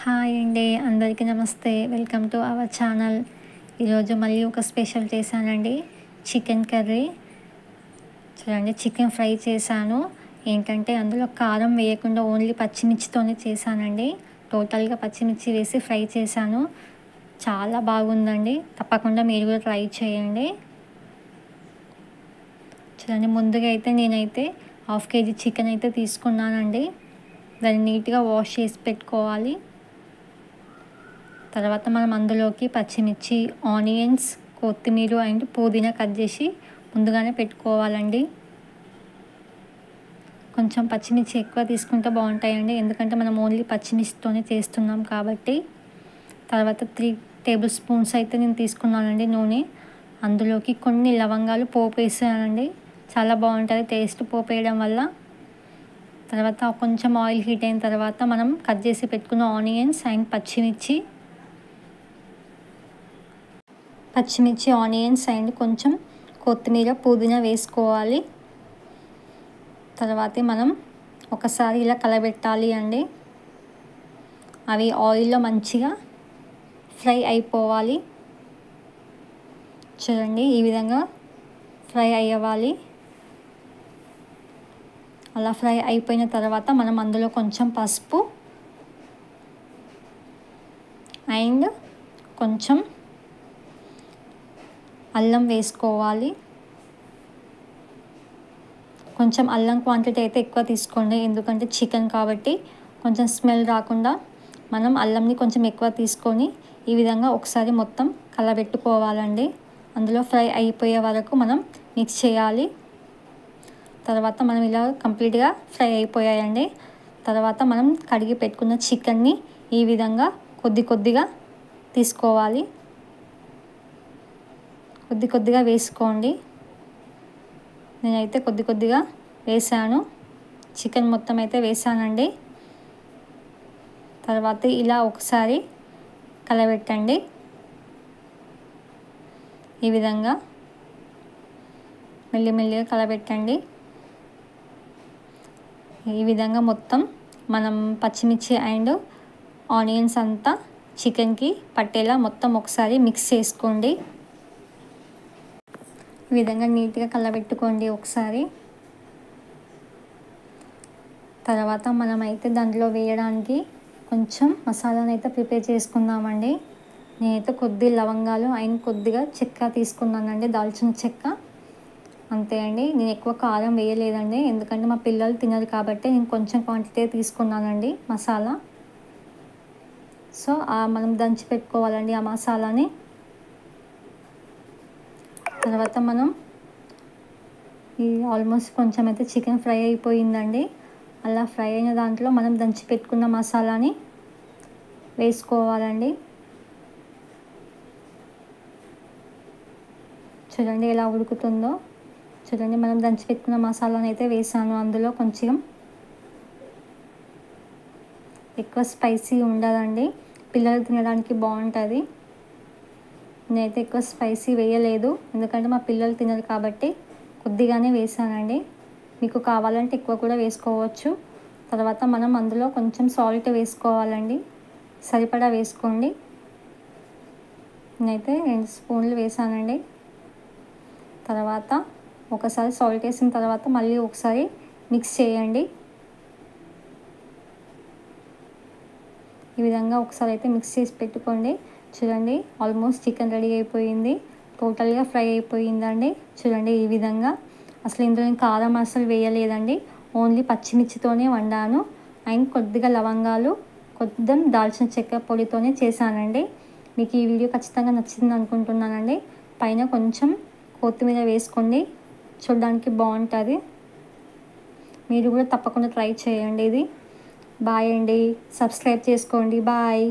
Hi అండి, అందరికీ నమస్తే. Welcome to our channel. ఈరోజు మళ్ళీ ఒక స్పెషల్ చేశానండి, చికెన్ కర్రీ. చూడండి, చికెన్ ఫ్రై చేశాను. ఏంటంటే అందులో కారం వేయకుండా ఓన్లీ పచ్చిమిర్చితోనే చేశానండి. టోటల్గా పచ్చిమిర్చి వేసి ఫ్రై చేశాను. చాలా బాగుందండి. తప్పకుండా మీరు కూడా ట్రై చేయండి. చూడండి, ముందుగా అయితే నేనైతే 1/2 kg చికెన్ అయితే తీసుకున్నానండి. దాన్ని నీట్గా వాష్ చేసి పెట్టుకోవాలి. తర్వాత మనం అందులోకి పచ్చిమిర్చి, ఆనియన్స్, కొత్తిమీర అండ్ పుదీనా కట్ చేసి ముందుగానే పెట్టుకోవాలండి. కొంచెం పచ్చిమిర్చి ఎక్కువ తీసుకుంటే బాగుంటాయండి, ఎందుకంటే మనం ఓన్లీ పచ్చిమిర్చితోనే చేస్తున్నాం కాబట్టి. తర్వాత 3 టేబుల్ స్పూన్స్ అయితే నేను తీసుకున్నానండి నూనె. అందులోకి కొన్ని లవంగాలు పోపు వేసానండి. చాలా బాగుంటుంది టేస్ట్ పోపు వేయడం వల్ల. తర్వాత కొంచెం ఆయిల్ హీట్ అయిన తర్వాత మనం కట్ చేసి పెట్టుకున్న ఆనియన్స్ అండ్ పచ్చిమిర్చి, ఆనియన్స్ అండ్ కొంచెం కొత్తిమీర, పుదీనా వేసుకోవాలి. తర్వాత మనం ఒకసారి ఇలా కలబెట్టాలి అండి. అవి ఆయిల్లో మంచిగా ఫ్రై అయిపోవాలి. చూడండి, ఈ విధంగా ఫ్రై అయ్యాలి. అలా ఫ్రై అయిపోయిన తర్వాత మనం అందులో కొంచెం పసుపు అండ్ కొంచెం అల్లం వేసుకోవాలి. కొంచెం అల్లం క్వాంటిటీ అయితే ఎక్కువ తీసుకోండి, ఎందుకంటే చికెన్ కాబట్టి కొంచెం స్మెల్ రాకుండా మనం అల్లంని కొంచెం ఎక్కువ తీసుకొని ఈ విధంగా ఒకసారి మొత్తం కలబెట్టుకోవాలండి. అందులో ఫ్రై అయిపోయే వరకు మనం మిక్స్ చేయాలి. తర్వాత మనం ఇలా కంప్లీట్గా ఫ్రై అయిపోయాయండి. తర్వాత మనం కడిగి పెట్టుకున్న చికెన్ని ఈ విధంగా కొద్దిగా తీసుకోవాలి. కొద్దిగా వేసుకోండి. నేనైతే కొద్దిగా వేసాను. చికెన్ మొత్తం అయితే వేసానండి. తర్వాత ఇలా ఒకసారి కలబెట్టండి. ఈ విధంగా మెల్లిమెల్లిగా కలబెట్టండి. ఈ విధంగా మొత్తం మనం పచ్చిమిర్చి అండ్ ఆనియన్స్ అంతా చికెన్కి పట్టేలా మొత్తం ఒకసారి మిక్స్ చేసుకోండి. ఈ విధంగా నీట్గా కలబెట్టుకోండి ఒకసారి. తర్వాత మనమైతే దాంట్లో వేయడానికి కొంచెం మసాలాను అయితే ప్రిపేర్ చేసుకుందామండి. నేనైతే కొద్ది లవంగాలు అండ్ కొద్దిగా చెక్క తీసుకున్నానండి, దాల్చిన చెక్క. అంతే అండి. నేను ఎక్కువ కారం వేయలేదండి, ఎందుకంటే మా పిల్లలు తినరు కాబట్టి నేను కొంచెం క్వాంటిటీ తీసుకున్నానండి మసాలా. సో మనం దంచి పెట్టుకోవాలండి ఆ మసాలాని. తర్వాత మనం ఈ ఆల్మోస్ట్ కొంచెం అయితే చికెన్ ఫ్రై అయిపోయిందండి. అలా ఫ్రై అయిన దాంట్లో మనం దంచి పెట్టుకున్న మసాలాని వేసుకోవాలండి. చూడండి ఎలా ఉడుకుతుందో. చూడండి, మనం దంచి పెట్టుకున్న మసాలాని అయితే వేసాను. అందులో కొంచెం ఎక్కువ స్పైసీ ఉండదండి, పిల్లలు తినడానికి బాగుంటుంది. నేనైతే ఎక్కువ స్పైసీ వేయలేదు, ఎందుకంటే మా పిల్లలు తినరు కాబట్టి కొద్దిగానే వేసానండి. మీకు కావాలంటే ఎక్కువ కూడా వేసుకోవచ్చు. తర్వాత మనం అందులో కొంచెం సాల్ట్ వేసుకోవాలండి, సరిపడా వేసుకోండి. నేనైతే 2 స్పూన్లు వేసానండి. తర్వాత ఒకసారి సాల్ట్ వేసిన తర్వాత మళ్ళీ ఒకసారి మిక్స్ చేయండి. ఈ విధంగా ఒకసారి అయితే మిక్స్ చేసి పెట్టుకోండి. చూడండి, ఆల్మోస్ట్ చికెన్ రెడీ అయిపోయింది. టోటల్గా ఫ్రై అయిపోయిందండి. చూడండి ఈ విధంగా. అసలు ఇందులో కారం అసలు వేయలేదండి, ఓన్లీ పచ్చిమిర్చితోనే వండాను. అండ్ కొద్దిగా లవంగాలు, కొద్దిగా దాల్చిన చెక్క పొడితోనే చేశానండి. మీకు ఈ వీడియో ఖచ్చితంగా నచ్చింది అనుకుంటున్నానండి. పైన కొంచెం కొత్తిమీర వేసుకోండి, చూడడానికి బాగుంటుంది. మీరు కూడా తప్పకుండా ట్రై చేయండి ఇది. బాయ్ అండి, సబ్స్క్రైబ్ చేసుకోండి. బాయ్.